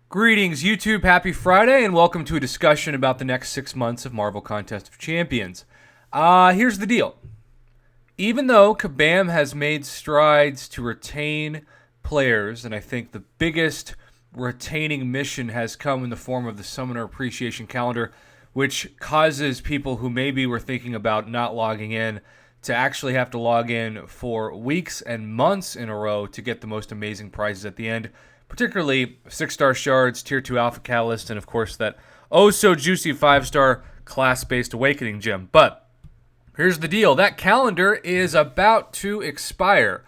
Greetings, YouTube. Happy Friday, and welcome to a discussion about the next 6 months of Marvel Contest of Champions. Here's the deal. Even though Kabam has made strides to retain players, and I think the biggest retaining mission has come in the form of the Summoner Appreciation Calendar, which causes people who maybe were thinking about not logging in to actually have to log in for weeks and months in a row to get the most amazing prizes at the end. Particularly 6-star shards, tier 2 alpha catalyst, and of course that oh so juicy 5-star class-based awakening gem. But here's the deal. That calendar is about to expire,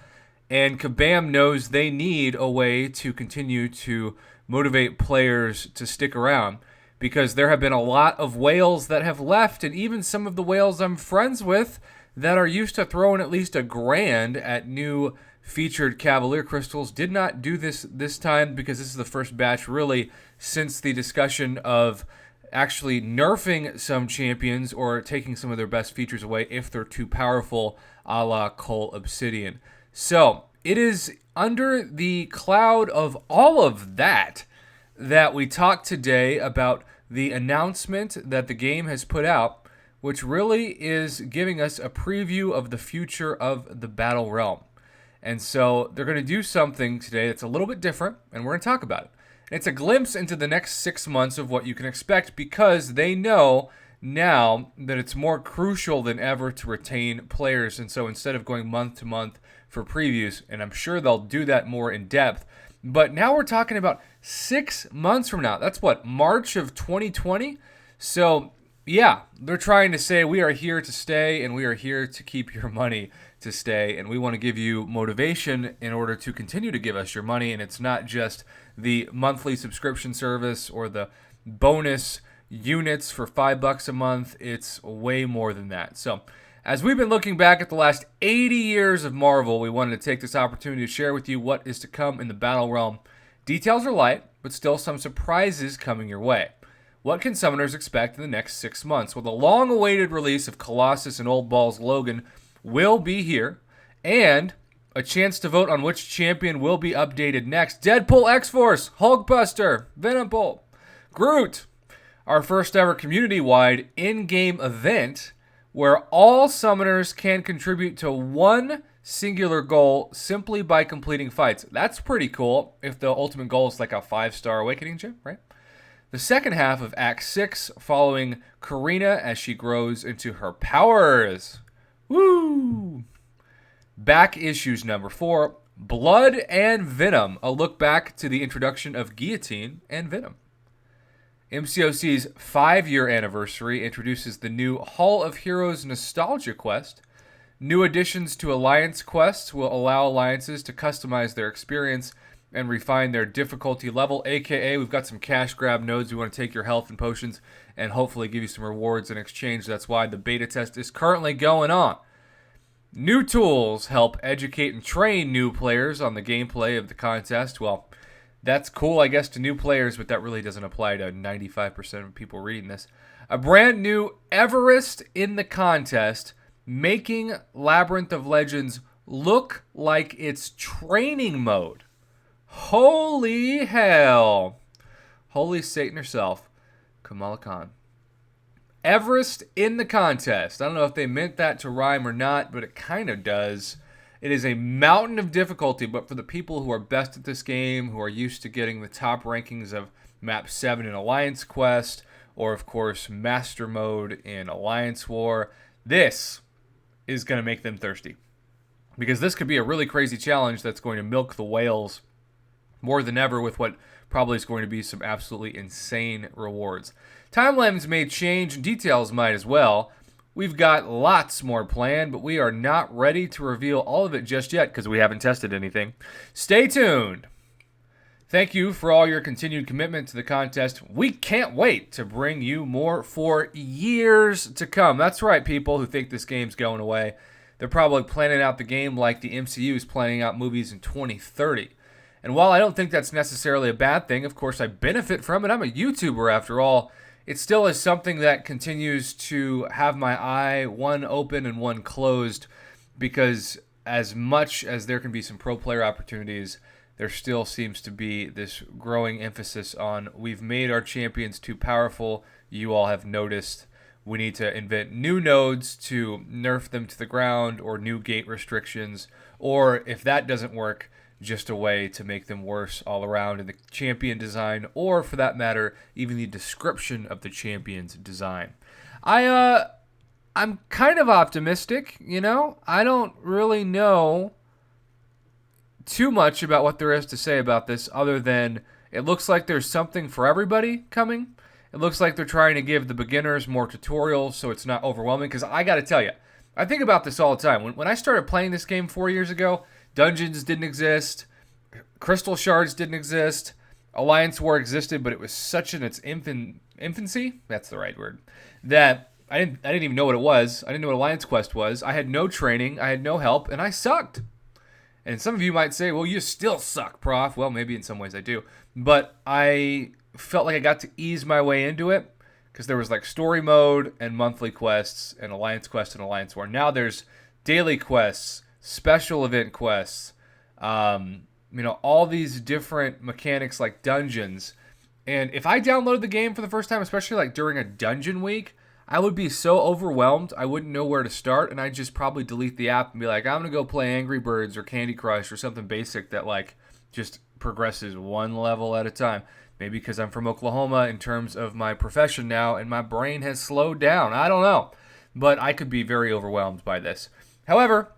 and Kabam knows they need a way to continue to motivate players to stick around, because there have been a lot of whales that have left, and even some of the whales I'm friends with that are used to throwing at least $1,000 at new featured Cavalier crystals did not do this time, because this is the first batch really since the discussion of actually nerfing some champions or taking some of their best features away if they're too powerful, a la Cole Obsidian. So it is under the cloud of all of that we talk today about the announcement that the game has put out, which really is giving us a preview of the future of the Battle Realm. And so they're going to do something today that's a little bit different, and we're going to talk about it. And it's a glimpse into the next 6 months of what you can expect, because they know now that it's more crucial than ever to retain players. And so instead of going month to month for previews, and I'm sure they'll do that more in depth, but now we're talking about 6 months from now. That's what, March of 2020? So yeah, they're trying to say we are here to stay, and we are here to keep your money to stay, and we want to give you motivation in order to continue to give us your money. And it's not just the monthly subscription service or the bonus units for $5 a month. It's way more than that. So as we've been looking back at the last 80 years of Marvel, we wanted to take this opportunity to share with you what is to come in the Battle Realm. Details are light, but still some surprises coming your way. What can summoners expect in the next 6 months? Well, the long-awaited release of Colossus and Old Balls Logan will be here, and a chance to vote on which champion will be updated next. Deadpool X-Force, Hulkbuster, Venom Bolt, Groot. Our first ever community-wide in-game event where all summoners can contribute to one singular goal simply by completing fights. That's pretty cool if the ultimate goal is like a 5-star awakening gem, right? The second half of Act 6 following Karina as she grows into her powers. Woo! Back issues number 4, Blood and Venom, a look back to the introduction of Guillotine and Venom. MCOC's 5-year anniversary introduces the new Hall of Heroes Nostalgia Quest. New additions to Alliance quests will allow alliances to customize their experience and refine their difficulty level, aka we've got some cash grab nodes. We want to take your health and potions and hopefully give you some rewards in exchange. That's why the beta test is currently going on. New tools help educate and train new players on the gameplay of the contest. Well, that's cool, I guess, to new players, but that really doesn't apply to 95% of people reading this. A brand new Everest in the contest, making Labyrinth of Legends look like it's training mode. Holy hell. Holy Satan herself, Kamala Khan. Everest in the contest. I don't know if they meant that to rhyme or not, but it kind of does. It is a mountain of difficulty, but for the people who are best at this game, who are used to getting the top rankings of Map 7 in Alliance Quest, or of course Master Mode in Alliance War, this is going to make them thirsty. Because this could be a really crazy challenge that's going to milk the whales more than ever with what probably is going to be some absolutely insane rewards. Timelines may change, and details might as well. We've got lots more planned, but we are not ready to reveal all of it just yet because we haven't tested anything. Stay tuned. Thank you for all your continued commitment to the contest. We can't wait to bring you more for years to come. That's right, people who think this game's going away. They're probably planning out the game like the MCU is planning out movies in 2030. And while I don't think that's necessarily a bad thing, of course I benefit from it. I'm a YouTuber after all. It still is something that continues to have my eye one open and one closed, because as much as there can be some pro player opportunities, there still seems to be this growing emphasis on we've made our champions too powerful. You all have noticed. We need to invent new nodes to nerf them to the ground, or new gate restrictions, or if that doesn't work, just a way to make them worse all around in the champion design, or for that matter, even the description of the champion's design. I'm kind of optimistic, you know? I don't really know too much about what there is to say about this other than it looks like there's something for everybody coming. It looks like they're trying to give the beginners more tutorials so it's not overwhelming, because I got to tell you, I think about this all the time. When I started playing this game 4 years ago, dungeons didn't exist, crystal shards didn't exist, Alliance War existed, but it was such in its infancy, that's the right word, that I didn't even know what it was. I didn't know what Alliance Quest was. I had no training, I had no help, and I sucked. And some of you might say, well, you still suck, Prof. Well, maybe in some ways I do. But I felt like I got to ease my way into it because there was like story mode and monthly quests and Alliance Quest and Alliance War. Now there's daily quests, special event quests, all these different mechanics like dungeons. And if I downloaded the game for the first time, especially like during a dungeon week, I would be so overwhelmed, I wouldn't know where to start, and I'd just probably delete the app and be like, I'm going to go play Angry Birds or Candy Crush or something basic that like just progresses one level at a time. Maybe because I'm from Oklahoma in terms of my profession now and my brain has slowed down. I don't know. But I could be very overwhelmed by this. However,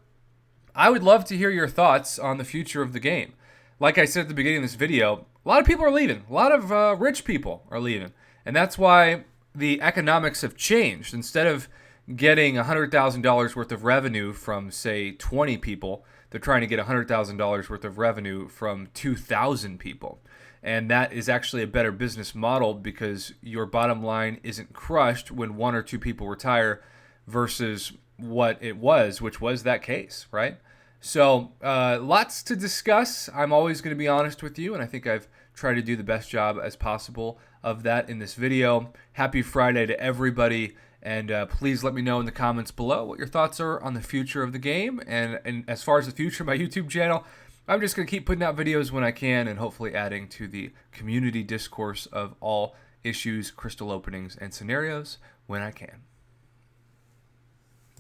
I would love to hear your thoughts on the future of the game. Like I said at the beginning of this video, a lot of people are leaving. A lot of rich people are leaving. And that's why the economics have changed. Instead of getting $100,000 worth of revenue from, say, 20 people, they're trying to get $100,000 worth of revenue from 2,000 people. And that is actually a better business model because your bottom line isn't crushed when one or two people retire versus what it was, which was that case, right? So lots to discuss. I'm always going to be honest with you, and I think I've tried to do the best job as possible of that in this video. Happy Friday to everybody, and please let me know in the comments below what your thoughts are on the future of the game. And as far as the future of my YouTube channel, I'm just going to keep putting out videos when I can and hopefully adding to the community discourse of all issues, crystal openings, and scenarios when I can.